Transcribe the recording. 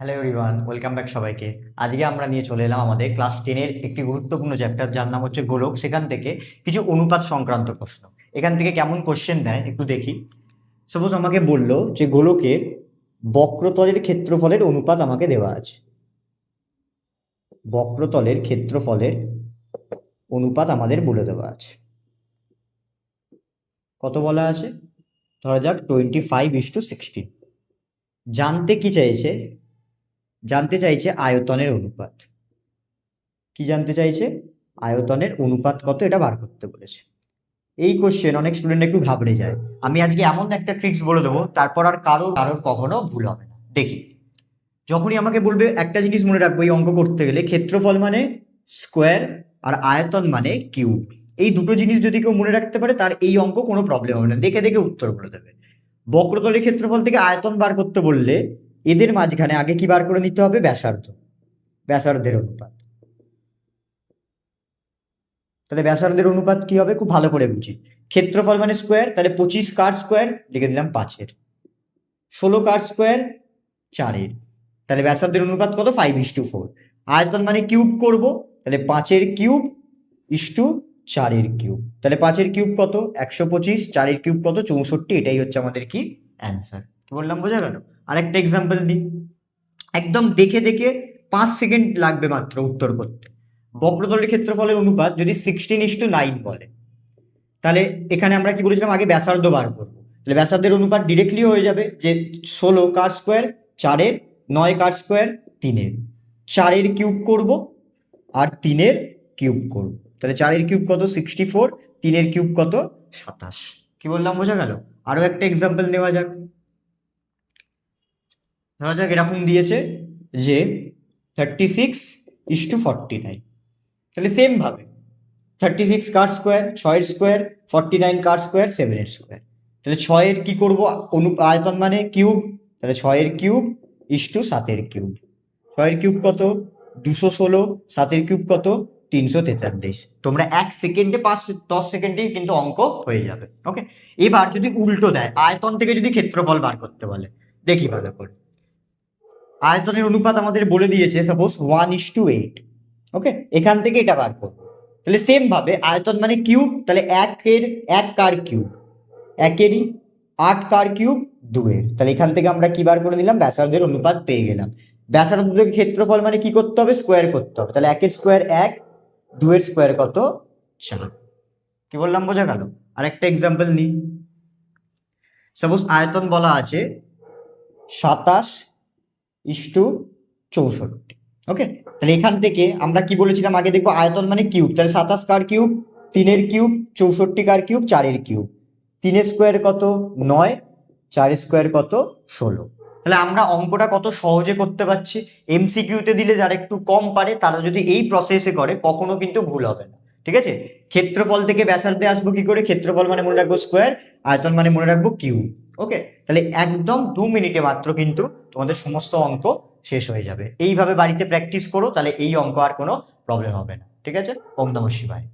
Hello everyone, welcome back সবাইকে। আজকে আমরা নিয়ে চলে এলাম আমাদের ক্লাস 10-এর একটি গুরুত্বপূর্ণ চ্যাপ্টার, যার নাম হচ্ছে গোলক। সেখান থেকে কিছু অনুপাত সংক্রান্ত প্রশ্ন। এখান থেকে কেমন কোশ্চেন দেয় একটু দেখি। সাপোজ আমাকে বললো যে গোলকের বক্রতলের ক্ষেত্রফলের অনুপাত আমাকে দেওয়া আছে। বক্রতলের ক্ষেত্রফলের অনুপাত আমাদের বলে দেওয়া আছে। কত বলা আছে? ধরা যাক 25:16। জানতে কি চাইছে? জানতে চাইছে আয়তনের অনুপাত। কি জানতে চাইছে? আয়তনের অনুপাত কত, এটা বার করতে বলেছে। এই কোশ্চেন অনেক স্টুডেন্ট একটু ঘাবড়ে যায়। আমি আজকে এমন একটা ট্রিক্স বলে দেবো, তারপর আর কারোর কখনো ভুল হবে না। দেখি, যখনই আমাকে বলবে একটা জিনিস মনে রাখবো এই অঙ্ক করতে গেলে, ক্ষেত্রফল মানে স্কোয়ার আর আয়তন মানে কিউব। এই দুটো জিনিস যদি কেউ মনে রাখতে পারে, তার এই অঙ্ক কোনো প্রবলেম হবে না, দেখে দেখে উত্তর বলে দেবে। বক্রতলের ক্ষেত্রফল থেকে আয়তন বার করতে বললে এদের মাঝখানে আগে কি বার করে নিতে হবে? ব্যাসার্ধ, ব্যাসার্ধের অনুপাত। তাহলে ব্যাসার্ধের অনুপাত কি হবে? খুব ভালো করে বুঝি। ক্ষেত্রফল মানে স্কোয়ার, তাহলে 25 কার স্কোয়ার লিখে দিলাম 5-এর, 16 কার স্কোয়ার 4-এর। তাহলে ব্যাসার্ধের অনুপাত কত? 5:4। আয়তন মানে কিউব করব, তাহলে 5-এর কিউব ইস্টু 4-এর কিউব। তাহলে 5-এর কিউব কত? 125, 4-এর কিউব কত? 64। এটাই হচ্ছে আমাদের কি অ্যান্সার। কি বললাম, বোঝা গেল? আরেকটা এক্সাম্পল দিই, একদম দেখে দেখে 5 সেকেন্ড লাগবে মাত্র উত্তর করতে। বক্রতলের ক্ষেত্রফলের অনুপাত যদি 16:9 বলে, তাহলে এখানে আমরা কি বলেছিলাম? আগে ব্যাসার্ধ বার করবো। তাহলে ব্যাসার্ধের অনুপাত ডিরেক্টলি হয়ে যাবে যে 16 কার স্কোয়ার 4-এর, 9 কার স্কোয়ার 3-এর, 4-এর কিউব করব আর 3-এর কিউব করব। তাহলে 4-এর কিউব কত? 64, 3-এর কিউব কত? 27। কি বললাম, বোঝা গেল? আরো একটা এক্সাম্পল নেওয়া যাক। ধরা যাক এরকম দিয়েছে যে 36:49। তাহলে সেম ভাবে 36 কার স্কোয়ার 6-এর স্কোয়ার, 49 কার স্কোয়ার 7-এর স্কোয়ার। তাহলে 6-এর কি করব? আয়তন মানে কিউব, তাহলে 6-এর কিউব ইস্টু 7-এর কিউব। 6-এর কিউব কত? 216, 7-এর কিউব কত? 343। তোমরা 1 সেকেন্ডে 10 সেকেন্ডেই কিন্তু অঙ্ক হয়ে যাবে। ওকে, এবার যদি উল্টো দেয়, আয়তন থেকে যদি ক্ষেত্রফল বার করতে বলে, দেখি ভালো করে। আয়তনের অনুপাত আমাদের বলে দিয়েছে সাপোজ 1:8। ওকে, এখান থেকে এটা বার করবো। তাহলে সেম ভাবে আয়তন মানে কিউব, তাহলে 1 কার কিউব 1-এরই, 8 কার কিউব 2-এর। তাহলে এখান থেকে আমরা কি বার করে নিলাম? ব্যাসার্ধের অনুপাত পেয়ে গেলাম। ব্যাসার্ধ থেকে ক্ষেত্রফল মানে কি করতে হবে? স্কোয়ার করতে হবে। তাহলে 1-এর স্কোয়ার 1, 2-এর স্কোয়ার কত? 4। কি বললাম, বোঝা গেল? আরেকটা এক্সাম্পল নিই। সাপোজ আয়তন বলা আছে 27:64। ওকে, তাহলে এখান থেকে আমরা কি বলেছিলাম? আগে দেখবো আয়তন মানে কিউব, তাহলে 27 কার কিউব, 3-এর কিউব, 64 কার কিউব, 4-এর কিউব। 3-এর স্কোয়ার কত? 9, 4-এর স্কোয়ার কত? 16। তাহলে আমরা অঙ্কটা কত সহজে করতে পারছি। এমসিকিউতে দিলে যারা একটু কম পারে, তারা যদি এই প্রসেসে করে, কখনো কিন্তু ভুল হবে না। ঠিক আছে, ক্ষেত্রফল থেকে ব্যাসার্ধে আসবো কি করে? ক্ষেত্রফল মানে মনে রাখবো স্কোয়ার, আয়তন মানে মনে রাখবো কিউব। ওকে, তাহলে একদম 2 মিনিটে মাত্র কিন্তু তোমাদের সমস্ত অঙ্ক শেষ হয়ে যাবে। এইভাবে বাড়িতে প্র্যাকটিস করো, তাহলে এই অঙ্ক আর কোনো প্রবলেম হবে না। ঠিক আছে, ওম নমঃ শিবায়।